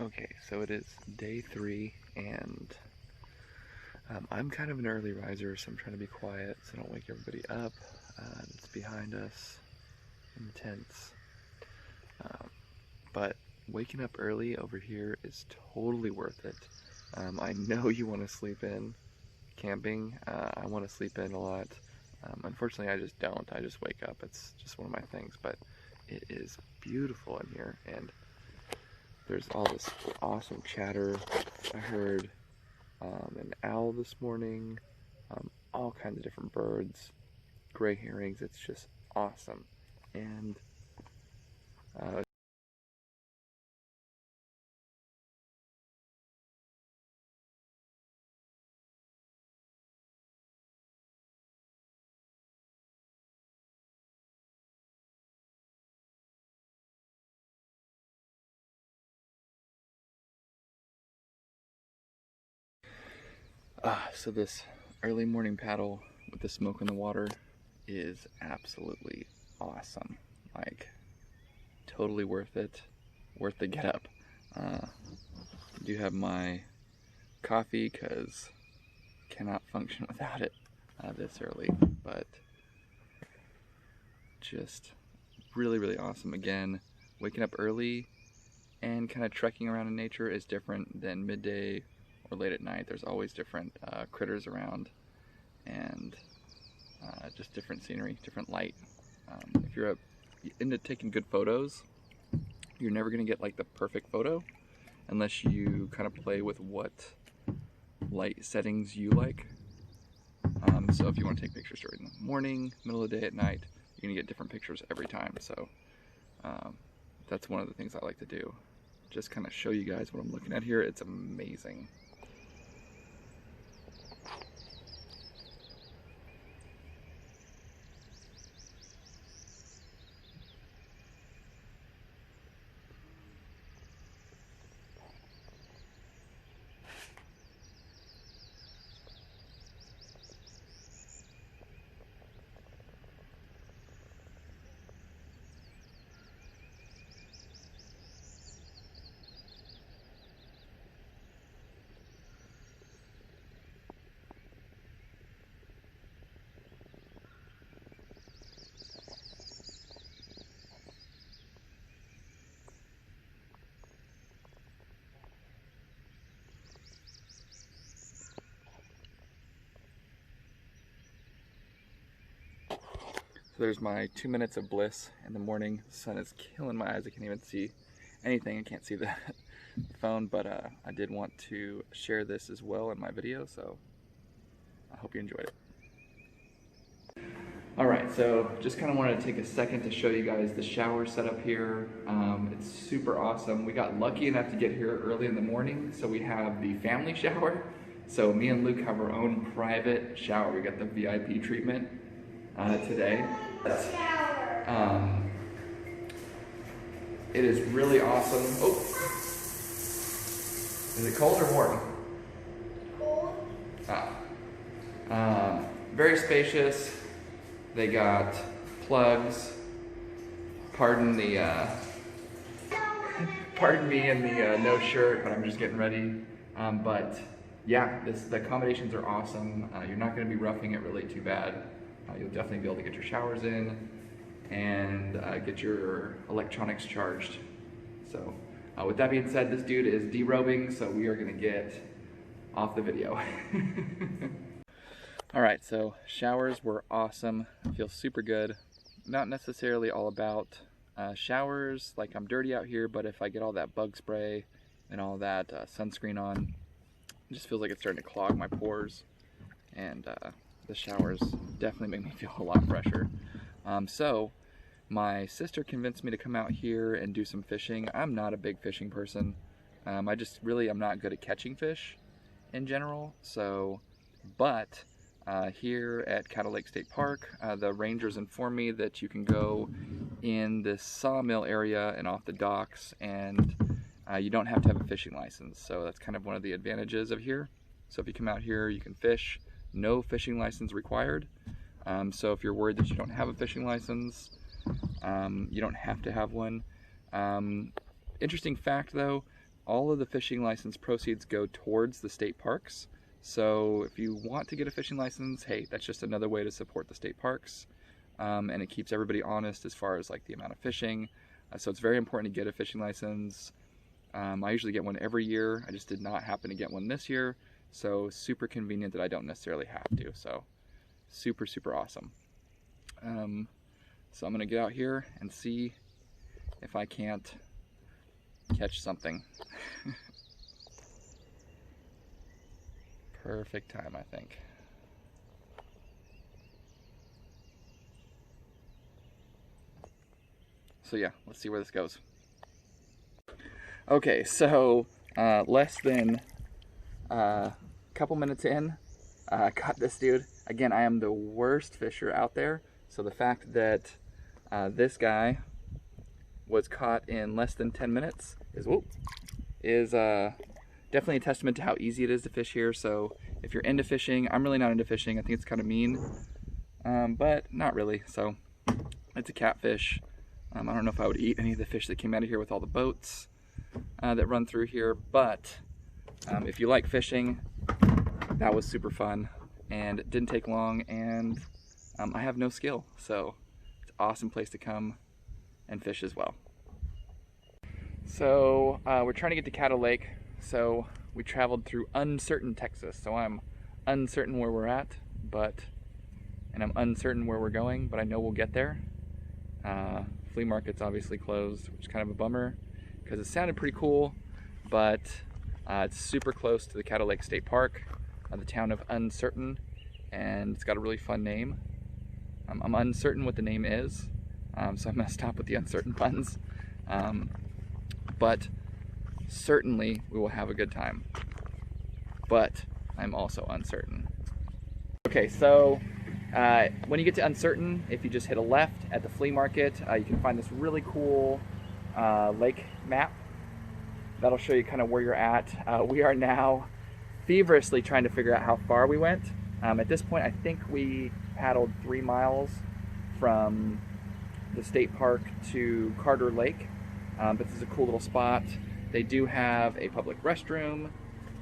Okay, so it is day 3, and I'm kind of an early riser, so I'm trying to be quiet so I don't wake everybody up. It's behind us in the tents. But waking up early over here is totally worth it. I know you want to sleep in camping. I want to sleep in a lot. Unfortunately, I just don't. I just wake up. It's just one of my things, but it is beautiful in here, and there's all this awesome chatter. I heard an owl this morning, all kinds of different birds, gray herrings. It's just awesome. And so this early morning paddle with the smoke in the water is absolutely awesome. Like, totally worth it. Worth the get up. I do have my coffee because cannot function without it this early, but just really awesome. Again, waking up early and kind of trekking around in nature is different than midday or late at night. There's always different critters around, and just different scenery, different light. If you're into taking good photos, you're never gonna get like the perfect photo unless you kind of play with what light settings you like. So if you want to take pictures during the morning, middle of the day, at night, you're gonna get different pictures every time. So that's one of the things I like to do. Just kind of show you guys what I'm looking at here. It's amazing. There's my 2 minutes of bliss in the morning. The sun is killing my eyes. I can't even see anything. I can't see the phone, but I did want to share this as well in my video, so I hope you enjoyed it. Alright, so just kind of wanted to take a second to show you guys the shower setup here. It's super awesome. We got lucky enough to get here early in the morning, so we have the family shower. So me and Luke have our own private shower. We got the VIP treatment today. It is really awesome. Oh, is it cold or warm? Cold. Very spacious. They got plugs. Pardon the pardon me in the no shirt, but I'm just getting ready. But yeah, the accommodations are awesome. You're not going to be roughing it really too bad. You'll definitely be able to get your showers in and get your electronics charged. So with that being said, this dude is derobing, so we are gonna get off the video. All right, so showers were awesome. I feel super good. Not necessarily all about showers, like I'm dirty out here, but if I get all that bug spray and all that sunscreen on, it just feels like it's starting to clog my pores, and the showers definitely make me feel a lot fresher. So my sister convinced me to come out here and do some fishing. I'm not a big fishing person. I'm not good at catching fish in general. So, but here at Caddo Lake State Park, the rangers informed me that you can go in this sawmill area and off the docks, and you don't have to have a fishing license. So that's kind of one of the advantages of here. So if you come out here, you can fish. No fishing license required. So if you're worried that you don't have a fishing license, you don't have to have one. Interesting fact though, all of the fishing license proceeds go towards the state parks. So if you want to get a fishing license, hey, that's just another way to support the state parks. And it keeps everybody honest as far as like the amount of fishing. So it's very important to get a fishing license. I usually get one every year. I just did not happen to get one this year. So super convenient that I don't necessarily have to. So super, super awesome. So I'm gonna get out here and see if I can't catch something. Perfect time, I think. So yeah, let's see where this goes. Okay, so less than a couple minutes in, caught this dude. Again, I am the worst fisher out there, so the fact that this guy was caught in less than 10 minutes is definitely a testament to how easy it is to fish here. So if you're into fishing, I'm really not into fishing. I think it's kind of mean, but not really. So it's a catfish. I don't know if I would eat any of the fish that came out of here with all the boats that run through here, but if you like fishing, that was super fun and it didn't take long, and I have no skill, so it's an awesome place to come and fish as well. So we're trying to get to Caddo Lake, so we traveled through uncertain Texas, so I'm uncertain where we're at, and I'm uncertain where we're going, but I know we'll get there. Flea market's obviously closed, which is kind of a bummer because it sounded pretty cool, but it's super close to the Caddo Lake State Park, the town of Uncertain, and it's got a really fun name. I'm uncertain what the name is, so I'm gonna stop with the uncertain puns, but certainly we will have a good time, but I'm also uncertain. Okay, so when you get to Uncertain, if you just hit a left at the flea market, you can find this really cool lake map. That'll show you kind of where you're at. We are now feverishly trying to figure out how far we went. At this point, I think we paddled 3 miles from the state park to Caddo Lake, but this is a cool little spot. They do have a public restroom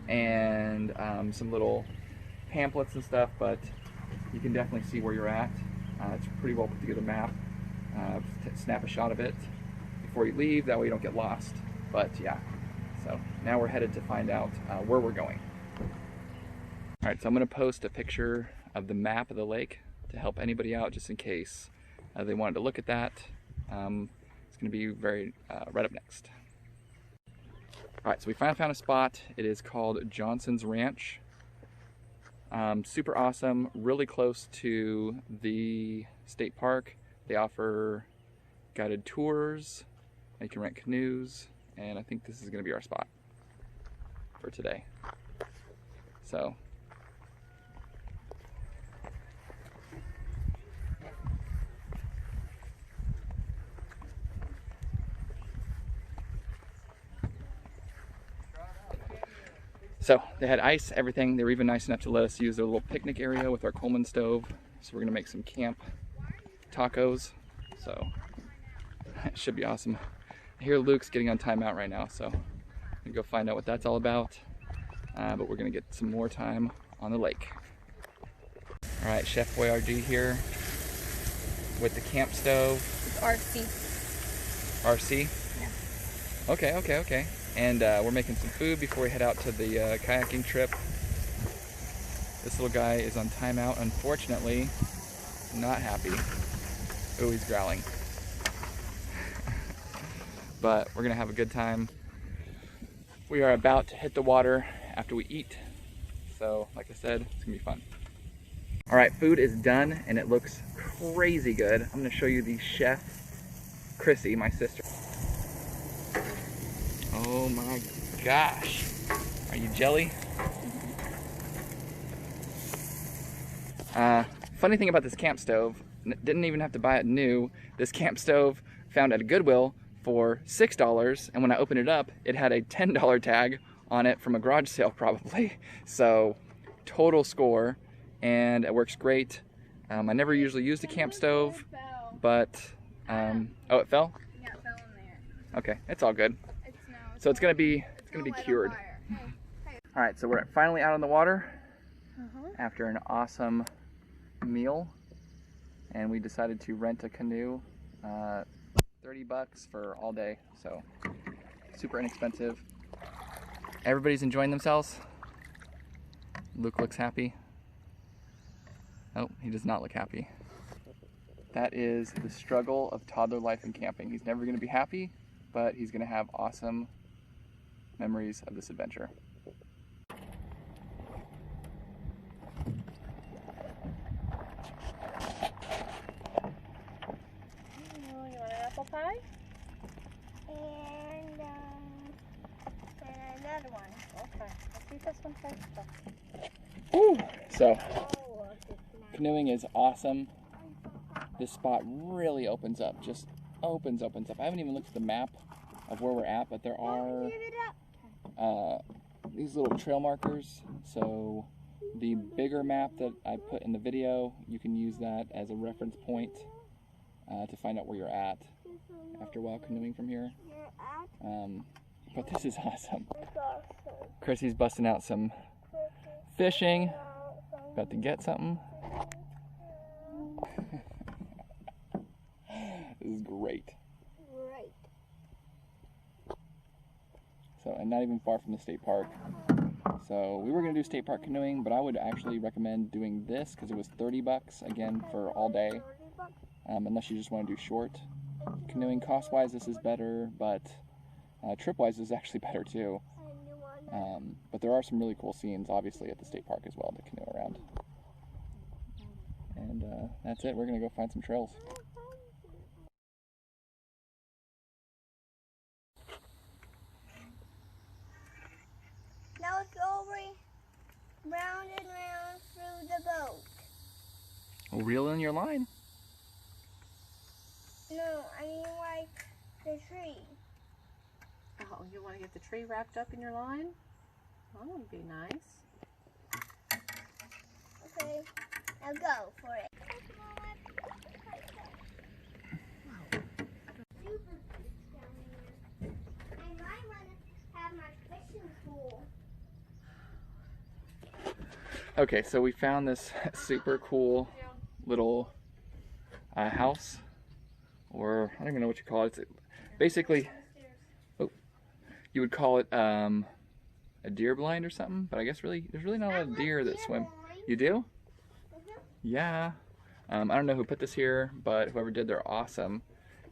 and some little pamphlets and stuff, but you can definitely see where you're at. It's a pretty well put together map. Snap a shot of it before you leave, that way you don't get lost. But yeah, so now we're headed to find out where we're going. All right, so I'm gonna post a picture of the map of the lake to help anybody out just in case they wanted to look at that. It's gonna be right up next. All right, so we finally found a spot. It is called Johnson's Ranch. Super awesome, really close to the state park. They offer guided tours, you can rent canoes, and I think this is going to be our spot for today. So they had ice, everything. They were even nice enough to let us use their little picnic area with our Coleman stove. So we're gonna make some camp tacos. So it should be awesome. I hear Luke's getting on timeout right now, so I'm gonna go find out what that's all about. But we're gonna get some more time on the lake. All right, Chef Boyardee here with the camp stove. It's RC. RC? Yeah. Okay. And we're making some food before we head out to the kayaking trip. This little guy is on timeout, unfortunately. Not happy. Oh, he's growling. But we're gonna have a good time. We are about to hit the water after we eat. So, like I said, it's gonna be fun. All right, food is done and it looks crazy good. I'm gonna show you the chef, Chrissy, my sister. Oh my gosh. Are you jelly? Funny thing about this camp stove, didn't even have to buy it new. This camp stove found at a Goodwill for $6, and when I opened it up, it had a $10 tag on it from a garage sale probably. So total score, and it works great. I never usually use the camp stove, but, oh, it fell? Yeah, it fell in there. Okay, it's all good. It's So it's gonna be It's gonna be cured. All right, so we're finally out on the water after an awesome meal, and we decided to rent a canoe. $30 for all day, so super inexpensive. Everybody's enjoying themselves. Luke looks happy. Oh, he does not look happy. That is the struggle of toddler life and camping. He's never gonna be happy, but he's gonna have awesome memories of this adventure. You want an apple pie? And another one. Okay, let's eat this one first. Ooh. So, canoeing is awesome. This spot really opens up, just opens up. I haven't even looked at the map of where we're at, but there are these little trail markers. So the bigger map that I put in the video, you can use that as a reference point to find out where you're at after a while canoeing from here. But this is awesome. Chrissy's busting out some fishing, about to get something. This is great. So, and not even far from the state park. So we were gonna do state park canoeing, but I would actually recommend doing this because it was $30 again for all day. Unless you just want to do short canoeing. Cost-wise, this is better, but trip-wise, this is actually better too. But there are some really cool scenes, obviously, at the state park as well to canoe around. And that's it. We're gonna go find some trails. Now it's going round and round through the boat. Well, reel in your line. No, I mean like the tree. Oh, you want to get the tree wrapped up in your line? That would be nice. Okay, now go for it. I might want to have my fishing pole. Okay, so we found this super cool little house, or I don't even know what you call it. It's basically, oh, you would call it a deer blind or something, but I guess really there's really not a lot of deer that swim. You do? Yeah. I don't know who put this here, but whoever did, they're awesome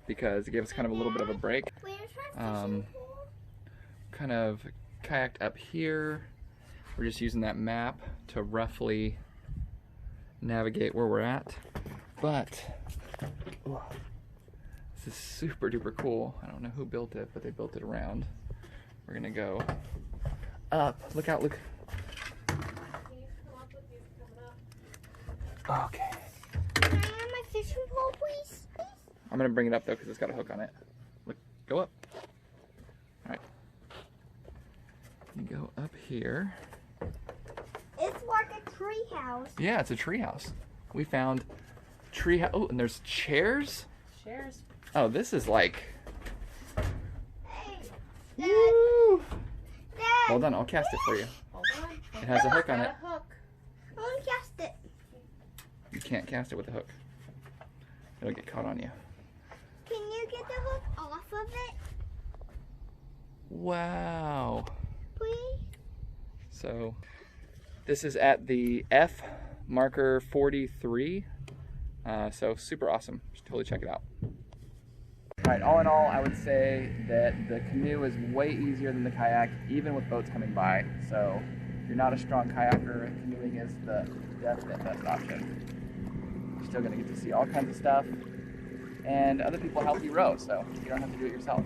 because it gave us kind of a little bit of a break. Kind of kayaked up here. We're just using that map to roughly navigate where we're at. But this is super duper cool. I don't know who built it, but they built it around. We're gonna go up. Look out, look. Okay. Can I have my fishing pole, please? I'm gonna bring it up though because it's got a hook on it. Look, go up. All right. You go up here. It's like a tree house. Yeah, it's a tree house. We found tree house. Oh, and there's chairs. Chairs. Oh, this is like. Hey, Woo! Dad. Hold on, I'll cast it for you. Hold on. It has a hook on it. Got a hook. I want to cast it. You can't cast it with a hook. It'll get caught on you. Can you get the hook off of it, Wow. please? So this is at the F marker 43. So super awesome. Just totally check it out. All right, all in all, I would say that the canoe is way easier than the kayak, even with boats coming by. So if you're not a strong kayaker, canoeing is the definite best option. You're still gonna get to see all kinds of stuff, and other people help you row, so you don't have to do it yourself.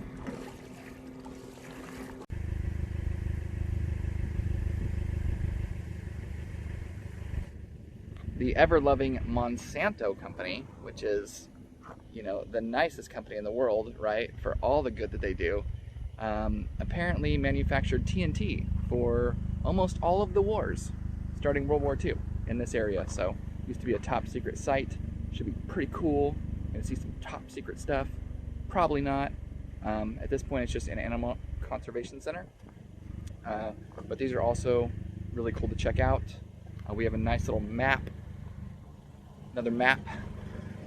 The ever-loving Monsanto company, which is, you know, the nicest company in the world, right, for all the good that they do, apparently manufactured TNT for almost all of the wars, starting World War II in this area. So it used to be a top secret site. Should be pretty cool. Gonna see some top secret stuff. Probably not. At this point, it's just an animal conservation center. But these are also really cool to check out. We have a nice little map, another map.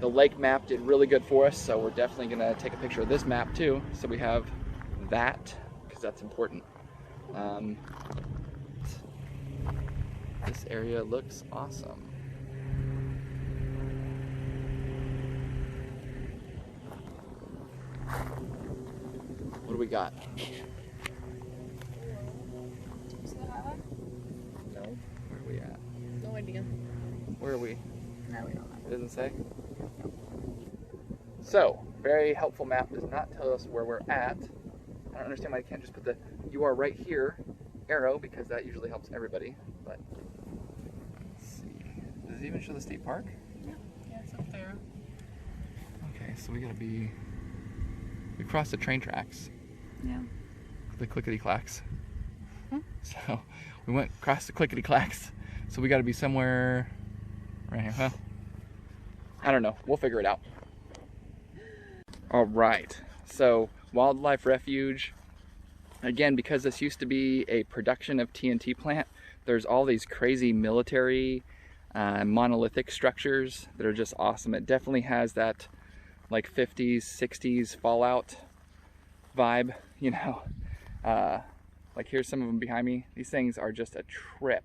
The lake map did really good for us, so we're definitely gonna take a picture of this map too, so we have that, because that's important. This area looks awesome. What do we got? No. Where are we at? No idea. Where are we? No, we don't know. It doesn't say? So, very helpful map. Does not tell us where we're at. I don't understand why I can't just put the "you are right here" arrow, because that usually helps everybody. But let's see. Does it even show the state park? Yeah, it's up there. Okay, so we crossed the train tracks. Yeah. The clickety-clacks. So we went across the clickety-clacks. So we gotta be somewhere right here. Well, I don't know. We'll figure it out. All right. So Wildlife Refuge. Again, because this used to be a production of TNT plant, there's all these crazy military monolithic structures that are just awesome. It definitely has that like 50s, 60s Fallout vibe, you know. Like here's some of them behind me. These things are just a trip.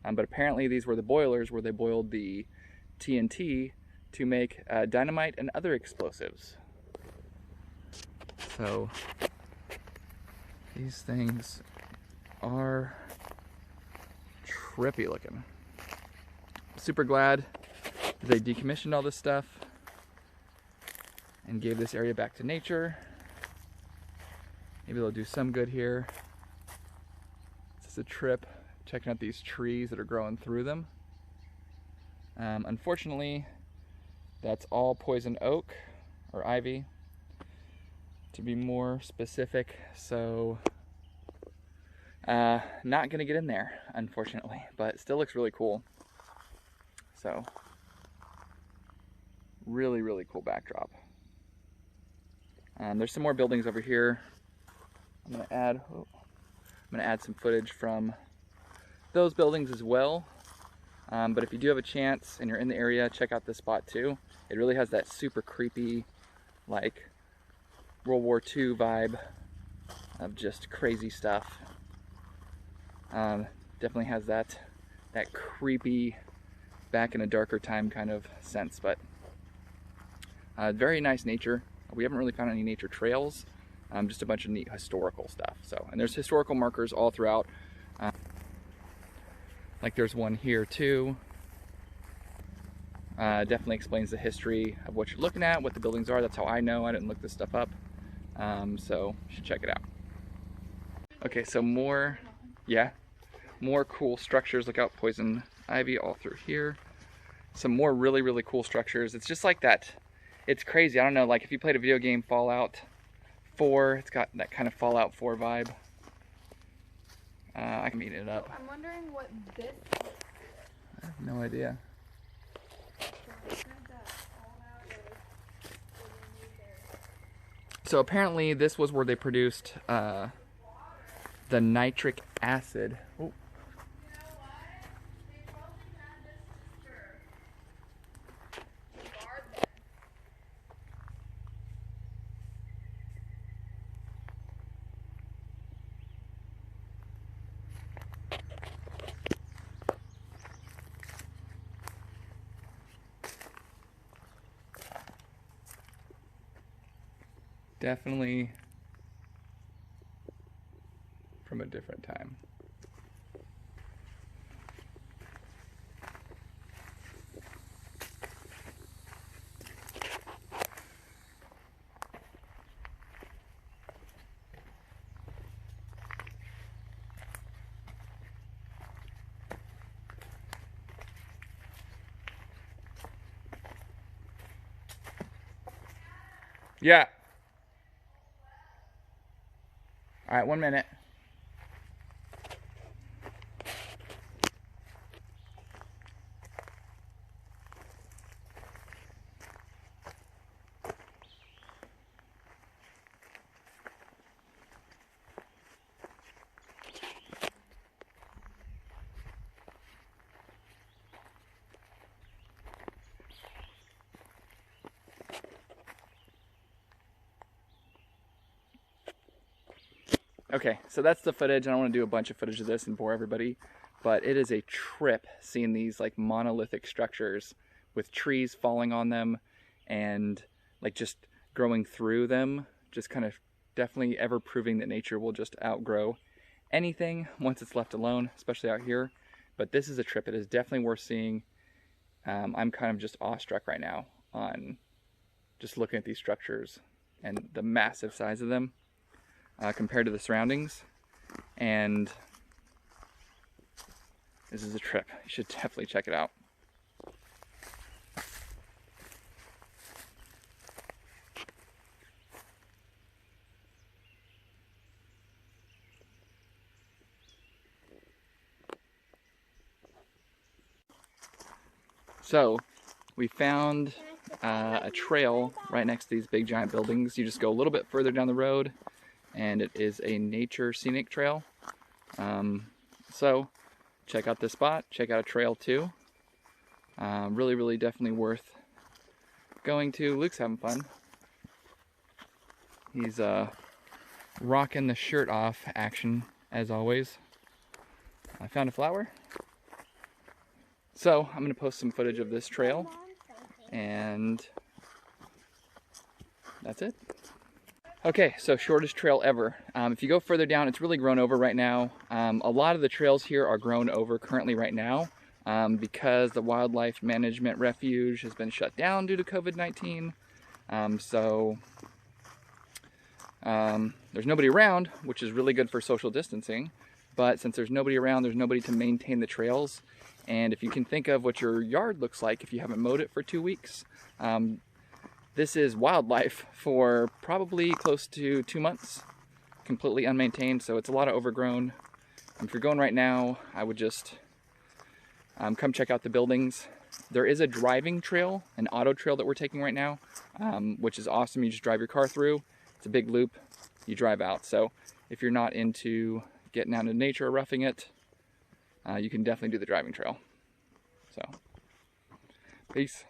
But apparently these were the boilers where they boiled the TNT to make dynamite and other explosives. So these things are trippy looking. Super glad they decommissioned all this stuff and gave this area back to nature. Maybe they'll do some good here. It's just a trip checking out these trees that are growing through them. Unfortunately, that's all poison oak or ivy, to be more specific. So not gonna get in there, unfortunately, but it still looks really cool. So really, really cool backdrop. There's some more buildings over here. I'm gonna add some footage from those buildings as well. But if you do have a chance and you're in the area, check out this spot too. It really has that super creepy, like World War II vibe of just crazy stuff. Definitely has that creepy, back in a darker time kind of sense, but very nice nature. We haven't really found any nature trails, just a bunch of neat historical stuff. So, and there's historical markers all throughout. Like there's one here too. Definitely explains the history of what you're looking at, what the buildings are. That's how I know. I didn't look this stuff up. So you should check it out. Okay, so more cool structures. Look out, poison ivy all through here. Some more really, really cool structures. It's just like that. It's crazy. I don't know, like if you played a video game, Fallout 4, it's got that kind of Fallout 4 vibe. I can eat it up. I'm wondering what this is. I have no idea. So apparently this was where they produced the nitric acid. Ooh. Definitely from a different time. Yeah. All right, 1 minute. Okay, so that's the footage. I don't want to do a bunch of footage of this and bore everybody, but it is a trip seeing these like monolithic structures with trees falling on them and like just growing through them, just kind of definitely ever proving that nature will just outgrow anything once it's left alone, especially out here. But this is a trip. It is definitely worth seeing. I'm kind of just awestruck right now on just looking at these structures and the massive size of them compared to the surroundings. And this is a trip. You should definitely check it out. So we found a trail right next to these big giant buildings. You just go a little bit further down the road and it is a nature scenic trail. So check out this spot, check out a trail too. Really definitely worth going to. Luke's having fun. He's rocking the shirt off action as always. I found a flower. So I'm going to post some footage of this trail, and that's it. Okay, so shortest trail ever. If you go further down, it's really grown over right now. A lot of the trails here are grown over currently right now because the wildlife management refuge has been shut down due to COVID-19. There's nobody around, which is really good for social distancing. But since there's nobody around, there's nobody to maintain the trails. And if you can think of what your yard looks like if you haven't mowed it for 2 weeks, this is wildlife for probably close to 2 months, completely unmaintained, so it's a lot of overgrown. If you're going right now, I would just come check out the buildings. There is a driving trail, an auto trail that we're taking right now, which is awesome. You just drive your car through. It's a big loop. You drive out. So if you're not into getting out into nature or roughing it, you can definitely do the driving trail. So, peace.